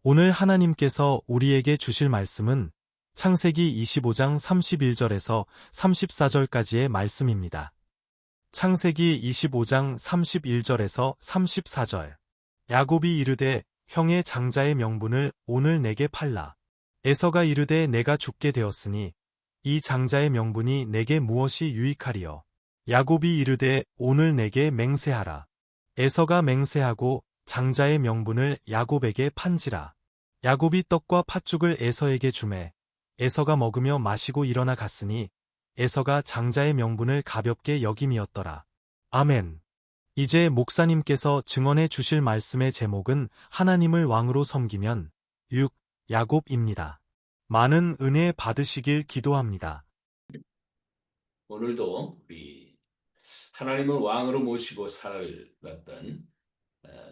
오늘 하나님께서 우리에게 주실 말씀은 창세기 25장 31절에서 34절까지의 말씀입니다. 창세기 25장 31절에서 34절. 야곱이 이르되 형의 장자의 명분을 오늘 내게 팔라. 에서가 이르되 내가 죽게 되었으니 이 장자의 명분이 내게 무엇이 유익하리요. 야곱이 이르되 오늘 내게 맹세하라. 에서가 맹세하고 장자의 명분을 야곱에게 판지라. 야곱이 떡과 팥죽을 에서에게 주매 에서가 먹으며 마시고 일어나 갔으니 에서가 장자의 명분을 가볍게 여김이었더라. 아멘. 이제 목사님께서 증언해 주실 말씀의 제목은 하나님을 왕으로 섬기면 6. 야곱입니다. 많은 은혜 받으시길 기도합니다. 오늘도 우리 하나님을 왕으로 모시고 살았던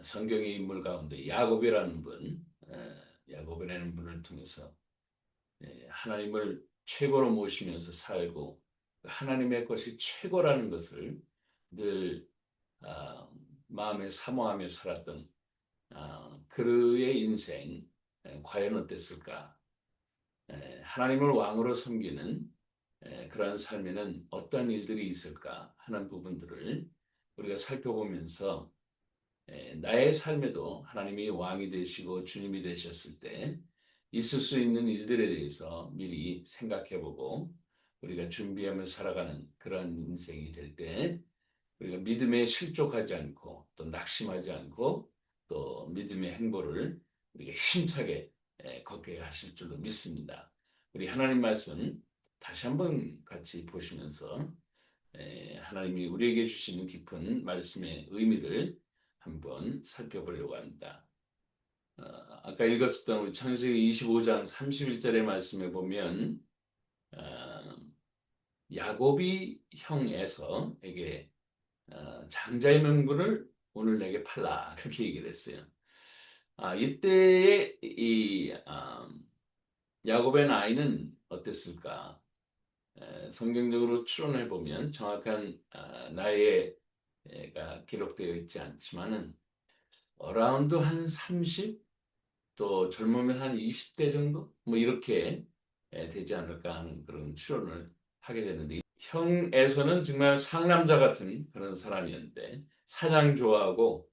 성경의 인물 가운데 야곱이라는 분, 야곱이라는 분을 통해서 하나님을 최고로 모시면서 살고 하나님의 것이 최고라는 것을 늘 마음에 사모하며 살았던 그의 인생 과연 어땠을까? 하나님을 왕으로 섬기는 그러한 삶에는 어떤 일들이 있을까 하는 부분들을 우리가 살펴보면서 나의 삶에도 하나님이 왕이 되시고 주님이 되셨을 때 있을 수 있는 일들에 대해서 미리 생각해보고 우리가 준비하며 살아가는 그런 인생이 될 때 우리가 믿음에 실족하지 않고 또 낙심하지 않고 또 믿음의 행보를 우리가 힘차게 걷게 하실 줄로 믿습니다. 우리 하나님 말씀 다시 한번 같이 보시면서 하나님이 우리에게 주시는 깊은 말씀의 의미를 한번 살펴보려고 합니다. 아까 읽었었던 우리 창세기 25장 31절의 말씀에 보면 야곱이 형 에서에게 장자의 명분을 오늘 내게 팔라 그렇게 얘기를 했어요. 이때의 이 야곱의 나이는 어땠을까? 성경적으로 추론해 보면 정확한 나이가 기록되어 있지 않지만은 어라운드 한 30, 또 젊으면 한 20대 정도? 뭐 이렇게 되지 않을까 하는 그런 추론을 하게 되는데 형에서는 정말 상남자 같은 그런 사람이었는데 사냥 좋아하고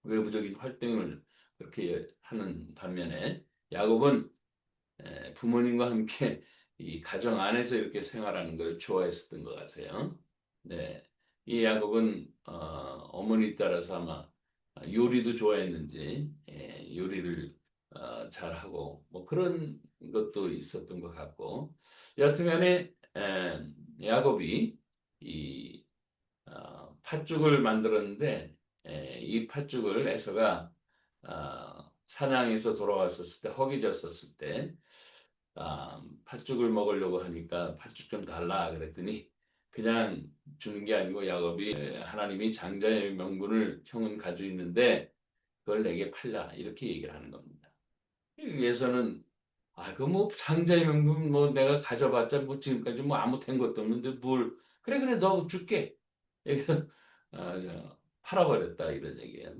외부적인 활동을 그렇게 하는 반면에 야곱은 부모님과 함께 이 가정 안에서 이렇게 생활하는 걸 좋아했었던 것 같아요. 네, 이 야곱은 어머니 따라서 아마 요리도 좋아했는지 요리를 잘하고 뭐 그런 것도 있었던 것 같고 여하튼간에 야곱이 이 팥죽을 만들었는데 이 팥죽을 에서가 사냥에서 돌아왔었을 때 허기졌었을 때 팥죽을 먹으려고 하니까 팥죽 좀 달라 그랬더니 그냥 주는 게 아니고 야곱이 하나님이 장자의 명분을 형은 가지고 있는데 그걸 내게 팔라 이렇게 얘기를 하는 겁니다. 위해서는 그 뭐 장자의 명분 뭐 내가 가져봤자 뭐 지금까지 뭐 아무 된 것도 없는데 뭘 그래 너 줄게. 그래서 팔아버렸다 이런 얘기예요.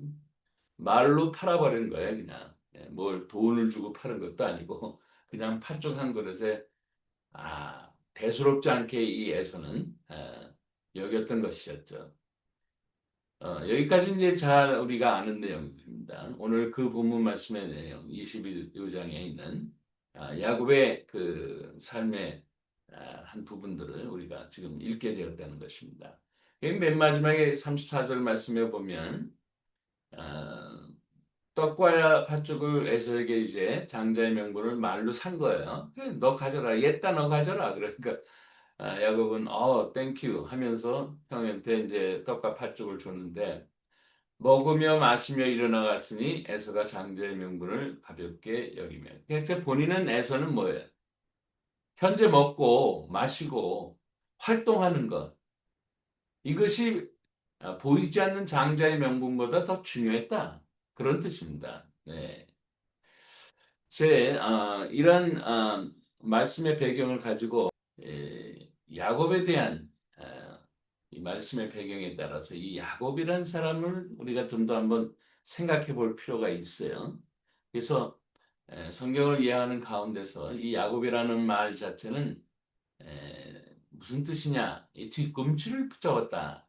말로 팔아버린 거예요 그냥. 뭘 돈을 주고 파는 것도 아니고 그냥 팥죽 한 그릇에 대수롭지 않게 이 에서는 여겼던 것이었죠. 여기까지 이제 잘 우리가 아는 내용입니다. 오늘 그 본문 말씀의 내용 22장에 있는 야곱의 그 삶의 한 부분들을 우리가 지금 읽게 되었다는 것입니다. 맨 마지막에 34절 말씀에 보면 떡과 팥죽을 에서에게 이제 장자의 명분을 말로 산 거예요. 그래, 너 가져라. 얘따 너 가져라. 그러니까 야곱은 땡큐 하면서 형한테 이제 떡과 팥죽을 줬는데 먹으며 마시며 일어나갔으니 에서가 장자의 명분을 가볍게 여기며. 그러니까 본인은 에서는 뭐예요? 현재 먹고 마시고 활동하는 것. 이것이 보이지 않는 장자의 명분보다 더 중요했다. 그런 뜻입니다. 네. 이런 말씀의 배경을 가지고 야곱에 대한 이 말씀의 배경에 따라서 이 야곱이라는 사람을 우리가 좀 더 한번 생각해 볼 필요가 있어요. 그래서 성경을 이해하는 가운데서 이 야곱이라는 말 자체는 무슨 뜻이냐? 이 뒤꿈치를 붙잡았다.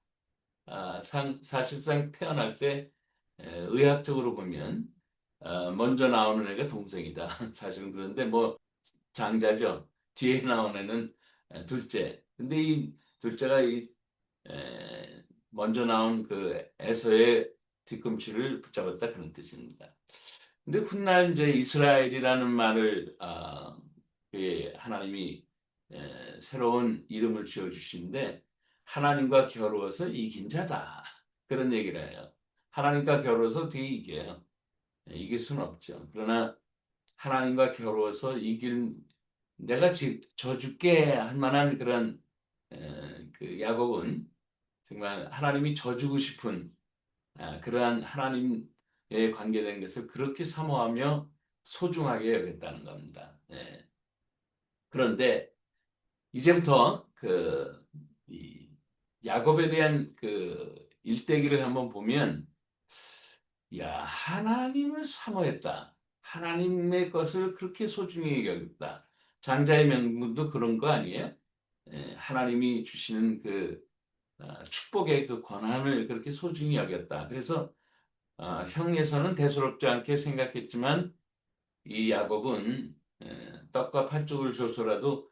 사실상 태어날 때 의학적으로 보면 먼저 나오는 애가 동생이다. 사실은 그런데 뭐 장자죠. 뒤에 나오는 애는 둘째. 근데 이 둘째가 먼저 나온 그 에서의 뒤꿈치를 붙잡았다 그런 뜻입니다. 근데 훗날 이제 이스라엘이라는 말을 하나님이 새로운 이름을 지어 주시는데 하나님과 겨루어서 이긴 자다 그런 얘기를 해요. 하나님과 겨루어서 어떻게 이겨요? 이길 수는 없죠. 그러나 하나님과 겨루어서 이길 내가 져줄게 할 만한 그런 그 야곱은 정말 하나님이 져주고 싶은 그러한 하나님에 관계된 것을 그렇게 사모하며 소중하게 여겼다는 겁니다. 그런데 이제부터 이 야곱에 대한 그 일대기를 한번 보면 야 하나님을 사모했다. 하나님의 것을 그렇게 소중히 여겼다. 장자의 명분도 그런 거 아니에요? 하나님이 주시는 그 축복의 그 권한을 그렇게 소중히 여겼다. 그래서 형에서는 대수롭지 않게 생각했지만 이 야곱은 떡과 팥죽을 줘서라도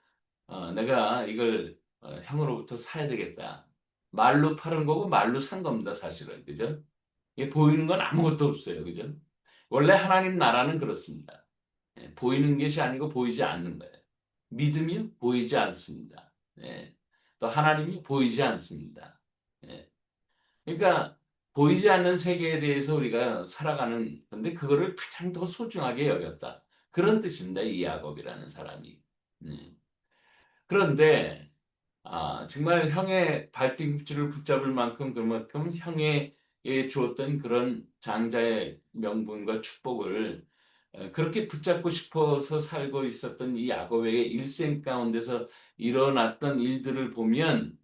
내가 이걸 형으로부터 사야 되겠다. 말로 팔은 거고 말로 산 겁니다, 사실은. 그죠? 이게 보이는 건 아무것도 없어요. 그죠? 원래 하나님 나라는 그렇습니다. 보이는 것이 아니고 보이지 않는 거예요. 믿음이 보이지 않습니다. 또 하나님이 보이지 않습니다. 예. 그러니까 보이지 않는 세계에 대해서 우리가 살아가는 건데 그거를 가장 더 소중하게 여겼다. 그런 뜻입니다. 이 야곱이라는 사람이. 음. 그런데 정말 형의 발뒤꿈치를 붙잡을 만큼 그만큼 형에게 주었던 그런 장자의 명분과 축복을 그렇게 붙잡고 싶어서 살고 있었던 이 야곱의 일생 가운데서 일어났던 일들을 보면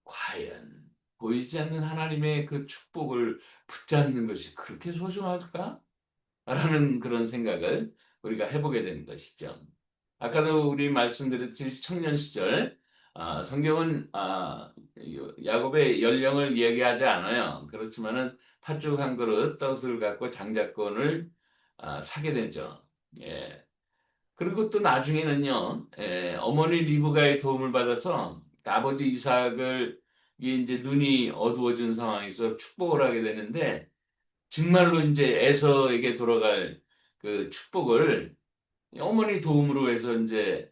과연 보이지 않는 하나님의 그 축복을 붙잡는 것이 그렇게 소중할까? 라는 그런 생각을 우리가 해보게 되는 것이죠. 아까도 우리 말씀드렸듯이 청년 시절 성경은 야곱의 연령을 얘기하지 않아요. 그렇지만은 팥죽 한 그릇 떡을 갖고 장자권을 사게 되죠. 예. 그리고 또 나중에는요, 어머니 리브가의 도움을 받아서 아버지 이삭을 이게 이제 눈이 어두워진 상황에서 축복을 하게 되는데 정말로 이제 에서에게 돌아갈 그 축복을 어머니 도움으로 해서 이제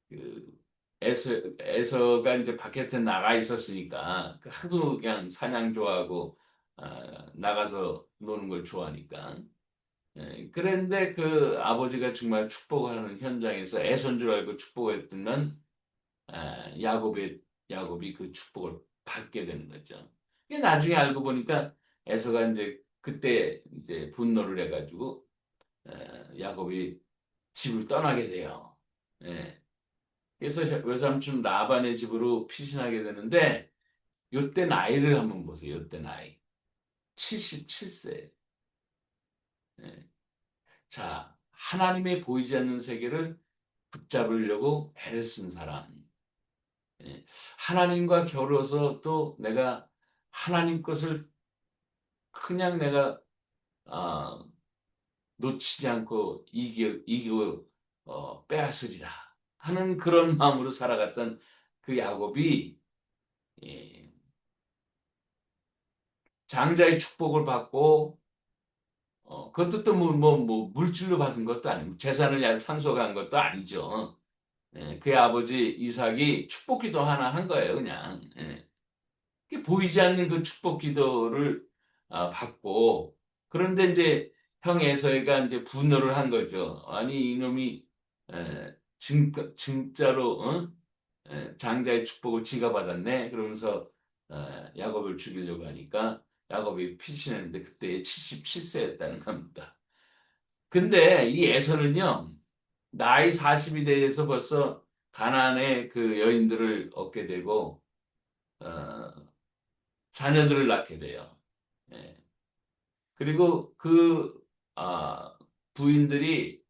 그 에서가 이제 바깥에 나가 있었으니까 그 하도 그냥 사냥 좋아하고 나가서 노는 걸 좋아하니까 그런데 그 아버지가 정말 축복하는 현장에서 애선 줄 알고 축복했더니 야곱이 그 축복을 받게 되는 거죠. 이게 나중에 알고 보니까 에서가 이제 그때 이제 분노를 해가지고 야곱이 집을 떠나게 돼요. 예. 그래서 외삼촌 라반의 집으로 피신하게 되는데 요때 나이를 한번 보세요. 요때 나이 77세. 자, 하나님의 보이지 않는 세계를 붙잡으려고 애를 쓴 사람. 하나님과 겨루어서 또 내가 하나님 것을 그냥 내가 아, 놓치지 않고 이기고 빼앗으리라 하는 그런 마음으로 살아갔던 그 야곱이 예, 장자의 축복을 받고 그것도 또 뭐 물질로 받은 것도 아니고 재산을 상속한 것도 아니죠. 그의 아버지 이삭이 축복 기도 하나 한 거예요, 그냥. 보이지 않는 그 축복 기도를 받고 그런데 이제 형 에서가 이제 분노를 한 거죠. 아니 이놈이 진짜로 장자의 축복을 지가 받았네. 그러면서 야곱을 죽이려고 하니까 야곱이 피신했는데 그때 77세였다는 겁니다. 근데 이 에서는요 나이 40이 돼서 벌써 가나안의 그 여인들을 얻게 되고 어, 자녀들을 낳게 돼요. 예. 그리고 그 부인들이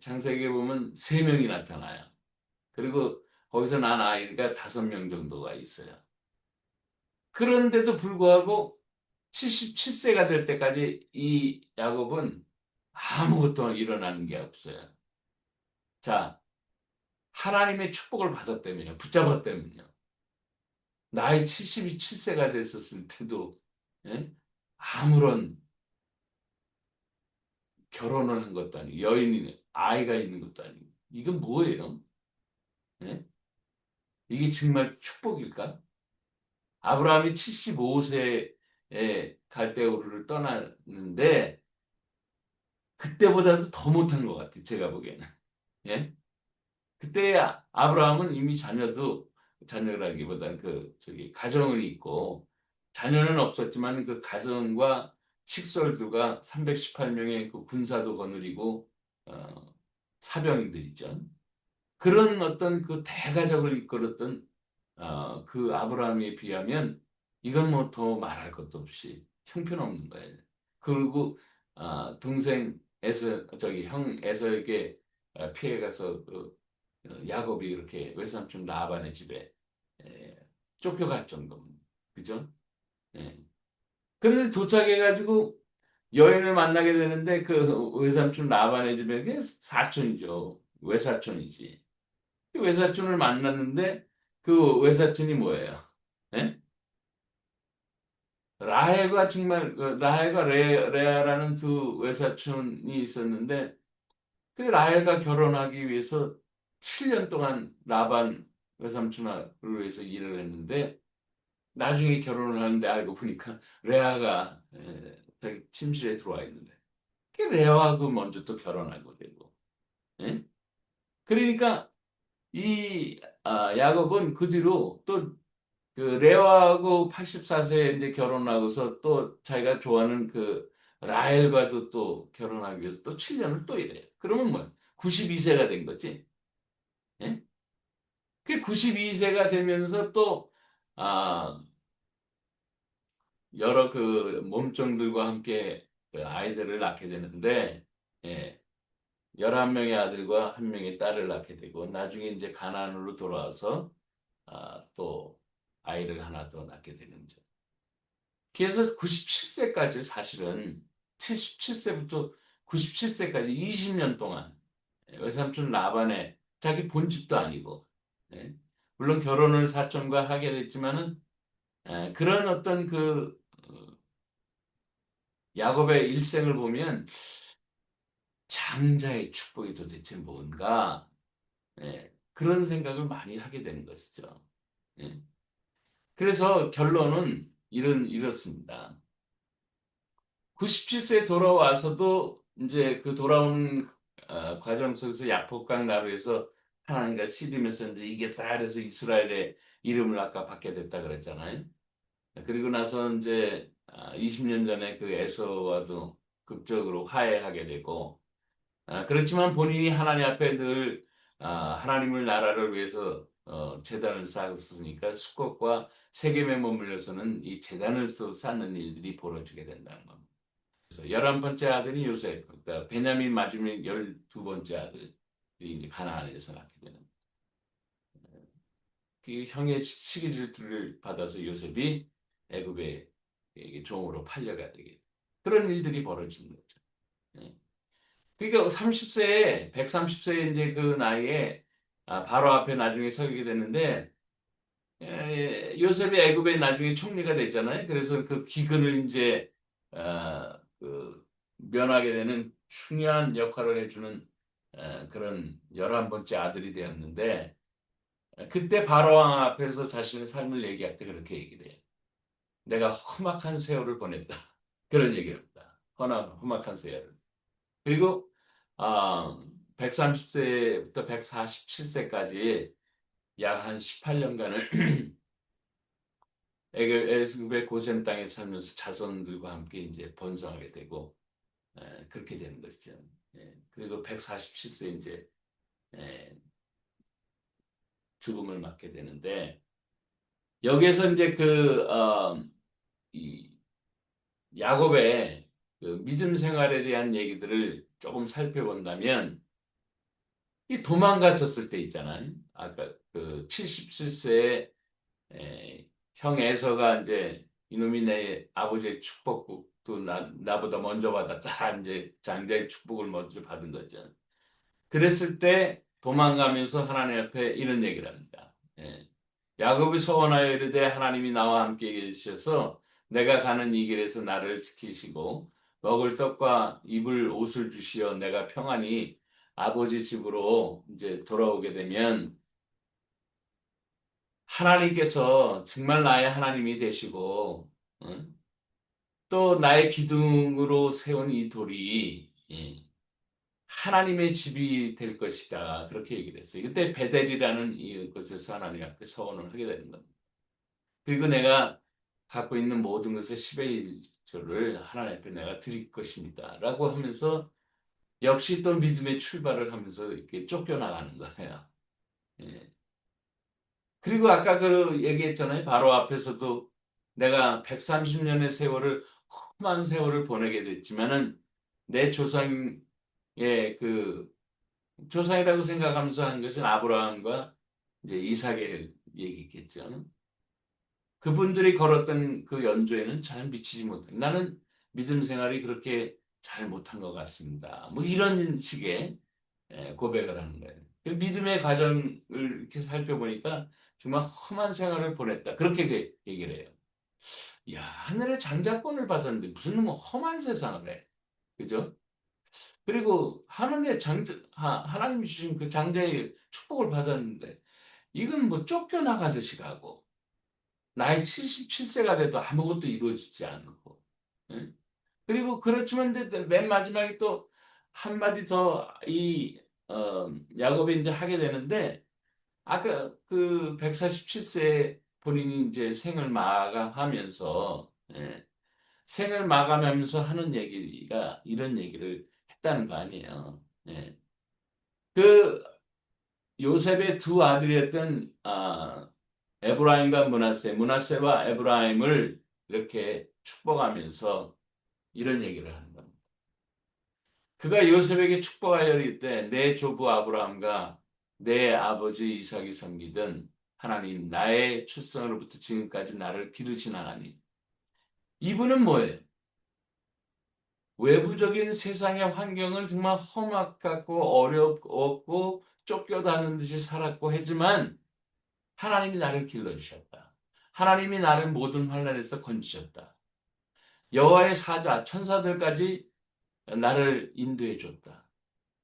창세기에 보면 세 명이 나타나요. 그리고 거기서 난 아이가 5명 정도가 있어요. 그런데도 불구하고 77세가 될 때까지 이 야곱은 아무것도 일어나는 게 없어요. 자, 하나님의 축복을 받았다면요. 붙잡았다면요. 나이 77세가 됐었을 때도 예? 아무런 결혼을 한 것도 아니고 여인이 아이가 있는 것도 아니고 이건 뭐예요? 예? 이게 정말 축복일까? 아브라함이 75세에 갈대우르를 떠났는데 그때보다도 더 못한 것 같아요. 제가 보기에는. 예? 그때 아브라함은 이미 자녀라기보다는 가정을 잇고 자녀는 없었지만 그 가정과 식솔들과 318명의 그 군사도 거느리고 어, 사병들이죠. 그런 어떤 그 대가족을 이끌었던 그 아브라함에 비하면 이건 뭐 더 말할 것도 없이 형편없는 거예요. 그리고 동생 형 에서에게 피해가서 야곱이 이렇게 외삼촌 라반의 집에 에, 쫓겨갈 정도면 그죠? 예. 그래서 도착해가지고 여인을 만나게 되는데 그 외삼촌 라반의 집에 그 사촌이죠. 외사촌이지. 그 외사촌을 만났는데 그 외사촌이 뭐예요? 예? 라헬과 정말 라헬과 레아라는 두 외사촌이 있었는데 그 라헬과 결혼하기 위해서 7년 동안 라반 외삼촌을 위해서 일을 했는데 나중에 결혼을 하는데 알고 보니까 레아가 자기 침실에 들어와 있는데 그 레아하고 먼저 또 결혼하고 되고 예? 그러니까 이 야곱은 그 뒤로 또 그 레아하고 84세에 이제 결혼하고서 또 자기가 좋아하는 그 라헬과도 또 결혼하기 위해서 또 7년을 또 일해요. 그러면 뭐야? 92세가 된 거지. 예? 그 92세가 되면서 또 아, 여러 그 몸종들과 함께 그 아이들을 낳게 되는데 예, 11명의 아들과 1명의 딸을 낳게 되고 나중에 이제 가나안으로 돌아와서 또 아이를 하나 더 낳게 되는 죠. 그래서 97세까지 사실은 77세부터 97세까지 20년 동안 외삼촌 라반의 자기 본집도 아니고 예, 물론 결혼을 사촌과 하게 됐지만은 그런 어떤 그 야곱의 일생을 보면 장자의 축복이 도대체 뭔가 그런 생각을 많이 하게 되는 것이죠. 예. 그래서 결론은 이렇습니다. 97세 돌아와서도 이제 그 돌아오는 과정 속에서 야복강 나루에서 하나님과 씨름해서 이제 이겼다 그래서 이스라엘의 이름을 아까 받게 됐다 그랬잖아요. 그리고 나서 이제 20년 전에 그 에서와도 극적으로 화해하게 되고 그렇지만 본인이 하나님 앞에 늘 하나님을 나라를 위해서 제단을 쌓았으니까 수국과 세겜에 머물러서는 이 제단을 또 쌓는 일들이 벌어지게 된다는 겁니다. 그래서 11번째 아들이 요셉, 그러니까 베냐민 맞으면 12번째 아들이 이제 가나안에서 낳게 되는 그 형의 시기 질투를 받아서 요셉이 애굽의 종으로 팔려가게 되게 그런 일들이 벌어지는 거죠. 예. 그러니까 30세에 130세 이제 그 나이에 바로 앞에 나중에 서게 되는데 요셉이 애굽의 나중에 총리가 됐잖아요. 그래서 그 기근을 이제 그 면하게 되는 중요한 역할을 해주는 그런 11번째 아들이 되었는데 그때 바로왕 앞에서 자신의 삶을 얘기할 때 그렇게 얘기를 해요. 내가 험악한 세월을 보냈다. 그런 얘기를 합니다. 험악한 세월을. 그리고 아, 130세부터 147세까지 약 한 18년간을 애굽의 고센 땅에 살면서 자손들과 함께 이제 번성하게 되고 그렇게 되는 것이죠. 그리고 147세 이제 에, 죽음을 맞게 되는데 여기에서 이제 이 야곱의 그 믿음 생활에 대한 얘기들을 조금 살펴본다면 이 도망갔었을 때 있잖아요. 아까 그 77세에 형 에서가 이제 이놈이 내 아버지의 축복도 나보다 먼저 받았다. 이제 장자의 축복을 먼저 받은 거죠. 그랬을 때 도망가면서 하나님 앞에 이런 얘기를 합니다. 야곱이 소원하여 이르되 하나님이 나와 함께 계셔서 내가 가는 이 길에서 나를 지키시고 먹을 떡과 입을 옷을 주시어 내가 평안히 아버지 집으로 이제 돌아오게 되면 하나님께서 정말 나의 하나님이 되시고 또 나의 기둥으로 세운 이 돌이 하나님의 집이 될 것이다. 그렇게 얘기를 했어요. 그때 베델이라는 이곳에서 하나님 앞에 서원을 하게 되는 겁니다. 그리고 내가 갖고 있는 모든 것의 10의 1조를 하나님 앞에 내가 드릴 것입니다. 라고 하면서 역시 또 믿음의 출발을 하면서 이렇게 쫓겨나가는 거예요. 예. 그리고 아까 그 얘기했잖아요. 바로 앞에서도 내가 130년의 세월을 험한 세월을 보내게 됐지만은 내 조상의 그 조상이라고 생각하면서 한 것은 아브라함과 이제 이삭의 얘기겠죠. 그분들이 걸었던 그 연조에는 잘 미치지 못해. 나는 믿음 생활이 그렇게 잘 못한 것 같습니다. 뭐 이런 식의 고백을 하는 거예요. 그 믿음의 과정을 이렇게 살펴보니까 정말 험한 생활을 보냈다. 그렇게 얘기를 해요. 야, 하늘의 장자권을 받았는데 무슨 뭐 험한 세상을 해. 그죠? 그리고 하늘의 하나님이 주신 그 장자의 축복을 받았는데 이건 뭐 쫓겨나가듯이 가고 나이 77세가 돼도 아무것도 이루어지지 않고 예? 그리고 그렇지만 근데 맨 마지막에 또 한마디 더 야곱이 이제 하게 되는데 아까 그 147세 본인이 이제 생을 마감하면서 생을 마감하면서 하는 얘기가 이런 얘기를 했다는 거 아니에요. 예. 그 요셉의 두 아들이었던 에브라임과 문하세와 에브라임을 이렇게 축복하면서 이런 얘기를 하는 겁니다. 그가 요셉에게 축복하여 이르되 때내 조부 아브라함과 내 아버지 이삭이 섬기던 하나님 나의 출생으로부터 지금까지 나를 기르신 하나님. 이분은 뭐예요? 외부적인 세상의 환경은 정말 험악하고 어렵고 쫓겨다니는 듯이 살았고 하지만 하나님이 나를 길러주셨다. 하나님이 나를 모든 환난에서 건지셨다. 여호와의 사자, 천사들까지 나를 인도해 줬다.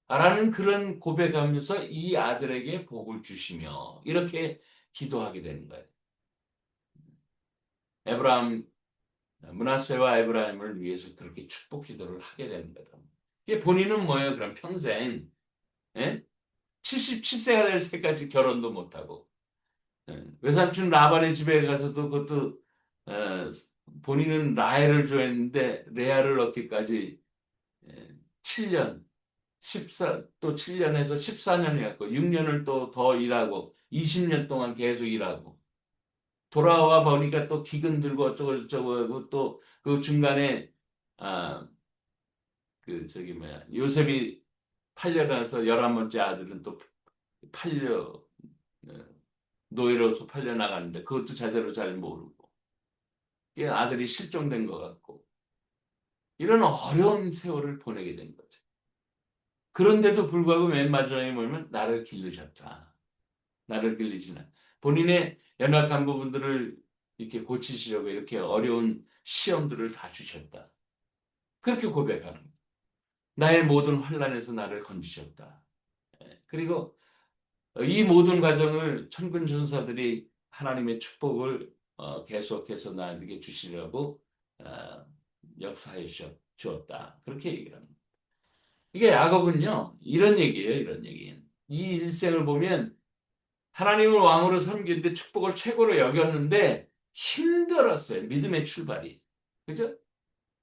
라는 그런 고백하면서 이 아들에게 복을 주시며 이렇게 기도하게 되는 거예요. 에브라임, 므낫세와 에브라임을 위해서 그렇게 축복 기도를 하게 되는 거예요. 이게 본인은 뭐예요? 그럼 평생 77세가 될 때까지 결혼도 못하고 외삼촌 라반의 집에 가서도 그것도 어, 본인은 라헬을 좋아했는데 레아를 얻기까지 7년, 7년에서 14년 해갖고 6년을 또 더 일하고 20년 동안 계속 일하고 돌아와 보니까 또 기근 들고 어쩌고 저쩌고 하고 또 그 중간에 아, 그 저기 뭐야 요셉이 팔려나서 11번째 아들은 또 팔려 어, 노예로서 팔려나가는데 그것도 제대로 잘 모르고 아들이 실종된 것 같고 이런 어려운 세월을 보내게 된 거죠. 그런데도 불구하고 맨 마지막에 보면 나를 기르셨다. 나를 길리지는 본인의 연약한 부분들을 이렇게 고치시려고 이렇게 어려운 시험들을 다 주셨다. 그렇게 고백하는 거예요. 나의 모든 환난에서 나를 건지셨다. 그리고 이 모든 과정을 천군 천사들이 하나님의 축복을 계속해서 나에게 주시려고 어, 역사해 주었다. 그렇게 얘기를 합니다. 이게 야곱은요, 이런 얘기예요, 이런 얘기. 이 일생을 보면 하나님을 왕으로 섬기는데 축복을 최고로 여겼는데 힘들었어요. 믿음의 출발이. 그죠?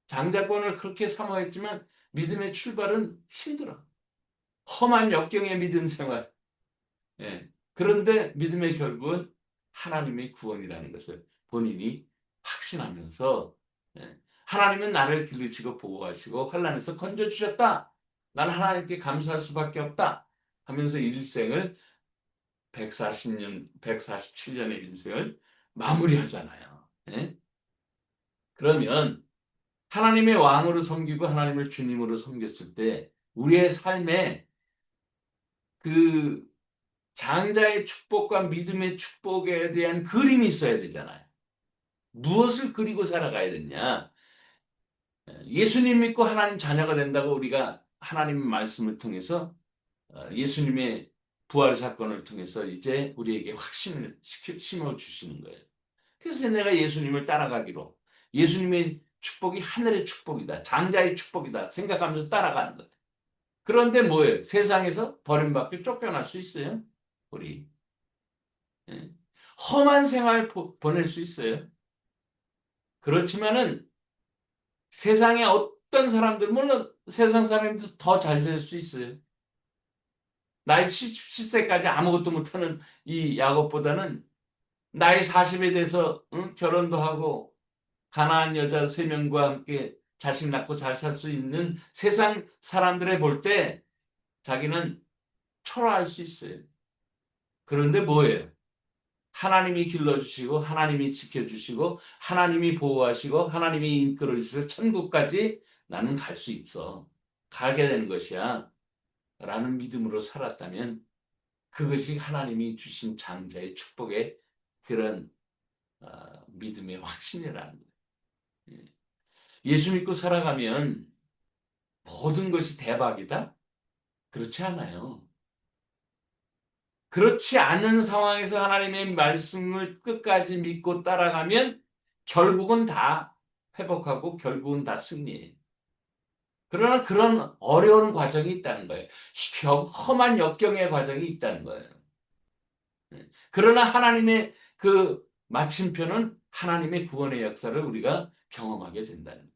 장자권을 그렇게 사모했지만 믿음의 출발은 힘들어. 험한 역경의 믿음 생활. 예. 그런데 믿음의 결국은 하나님의 구원이라는 것을 본인이 확신하면서 예. 하나님은 나를 길르시고 보호하시고 환난에서 건져주셨다. 나는 하나님께 감사할 수밖에 없다. 하면서 일생을 140년, 147년의 인생을 마무리하잖아요. 예? 그러면 하나님의 왕으로 섬기고 하나님을 주님으로 섬겼을 때 우리의 삶에 그 장자의 축복과 믿음의 축복에 대한 그림이 있어야 되잖아요. 무엇을 그리고 살아가야 되냐? 예수님 믿고 하나님 자녀가 된다고 우리가 하나님의 말씀을 통해서 예수님의 부활 사건을 통해서 이제 우리에게 확신을 심어주시는 거예요. 그래서 내가 예수님을 따라가기로 예수님의 축복이 하늘의 축복이다. 장자의 축복이다. 생각하면서 따라가는 거예요. 그런데 뭐예요? 세상에서 버림받고 쫓겨날 수 있어요? 우리. 예. 험한 생활 보낼 수 있어요. 그렇지만은 세상에 어떤 사람들, 물론 세상 사람도 더 잘 살 수 있어요. 나이 77세까지 아무것도 못하는 이 야곱보다는 나이 40에 돼서 결혼도 하고 가난한 여자 3명과 함께 자식 낳고 잘 살 수 있는 세상 사람들에 볼 때 자기는 초라할 수 있어요. 그런데 뭐예요? 하나님이 길러주시고 하나님이 지켜주시고 하나님이 보호하시고 하나님이 이끌어주셔서 천국까지 나는 갈 수 있어. 가게 되는 것이야. 라는 믿음으로 살았다면 그것이 하나님이 주신 장자의 축복의 그런 믿음의 확신이라는 거예요. 예. 예수 믿고 살아가면 모든 것이 대박이다? 그렇지 않아요. 그렇지 않은 상황에서 하나님의 말씀을 끝까지 믿고 따라가면 결국은 다 회복하고 결국은 다 승리해요. 그러나 그런 어려운 과정이 있다는 거예요. 험한 역경의 과정이 있다는 거예요. 그러나 하나님의 그 마침표는 하나님의 구원의 역사를 우리가 경험하게 된다는 거예요.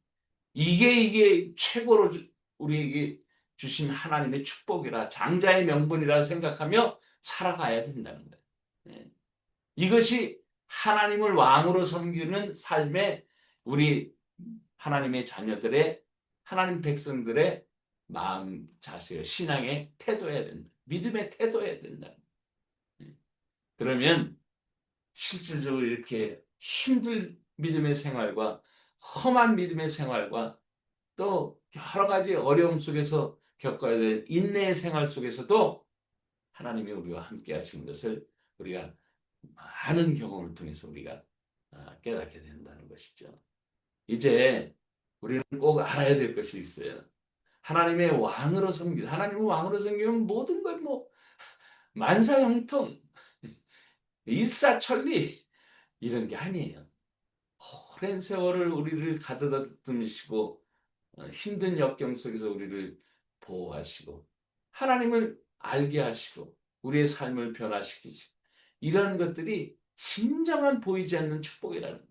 이게 최고로 우리에게 주신 하나님의 축복이라 장자의 명분이라 생각하며 살아가야 된다는 거예요. 예. 이것이 하나님을 왕으로 섬기는 삶의 우리 하나님의 자녀들의 하나님 백성들의 마음 자세요. 신앙의 태도해야 된다. 믿음의 태도해야 된다. 예. 그러면 실질적으로 이렇게 힘든 믿음의 생활과 험한 믿음의 생활과 또 여러 가지 어려움 속에서 겪어야 될 인내의 생활 속에서도 하나님이 우리와 함께 하시는 것을 우리가 많은 경험을 통해서 우리가 깨닫게 된다는 것이죠. 이제 우리는 꼭 알아야 될 것이 있어요. 하나님의 왕으로 하나님을 왕으로 섬기면 모든 걸 만사형통, 일사천리 이런 게 아니에요. 오랜 세월을 우리를 가다듬으시고 힘든 역경 속에서 우리를 보호하시고 하나님을 알게 하시고 우리의 삶을 변화시키시고 이런 것들이 진정한 보이지 않는 축복이라는 거예요.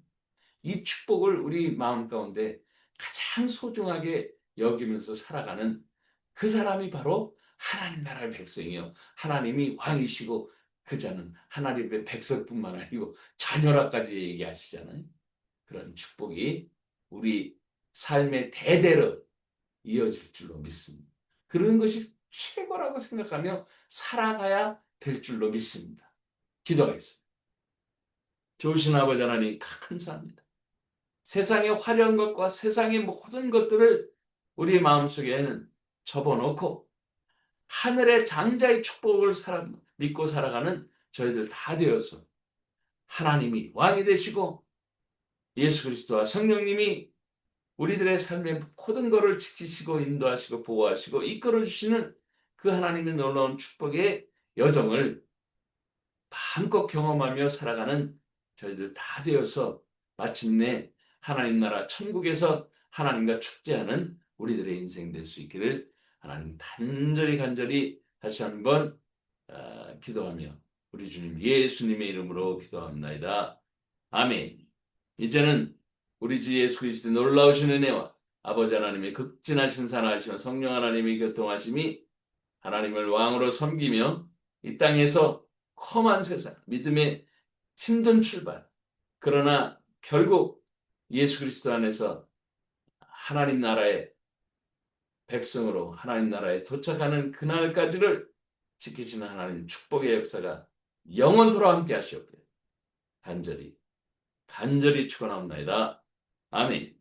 이 축복을 우리 마음 가운데 가장 소중하게 여기면서 살아가는 그 사람이 바로 하나님 나라의 백성이요. 하나님이 왕이시고 그자는 하나님의 백성뿐만 아니고 자녀라까지 얘기하시잖아요. 그런 축복이 우리 삶의 대대로 이어질 줄로 믿습니다. 그런 것이 최고라고 생각하며 살아가야 될 줄로 믿습니다. 기도하겠습니다. 좋으신 아버지 하나님 감사합니다. 세상의 화려한 것과 세상의 모든 것들을 우리 마음속에는 접어놓고 하늘의 장자의 축복을 믿고 살아가는 저희들 다 되어서 하나님이 왕이 되시고 예수 그리스도와 성령님이 우리들의 삶의 모든 것을 지키시고 인도하시고 보호하시고 이끌어주시는 그 하나님의 놀라운 축복의 여정을 마음껏 경험하며 살아가는 저희들 다 되어서 마침내 하나님 나라 천국에서 하나님과 축제하는 우리들의 인생 될 수 있기를 하나님 간절히 다시 한번 기도하며 우리 주님 예수님의 이름으로 기도합니다. 아멘. 이제는 우리 주 예수 그리스도의 놀라우신 은혜와 아버지 하나님의 극진하신 사랑하시며 성령 하나님의 교통하심이 하나님을 왕으로 섬기며 이 땅에서 험한 세상, 믿음의 힘든 출발, 그러나 결국 예수 그리스도 안에서 하나님 나라의 백성으로 하나님 나라에 도착하는 그날까지를 지키시는 하나님 축복의 역사가 영원토록 함께 하시옵기를 간절히 간절히 축원합니다. 아멘.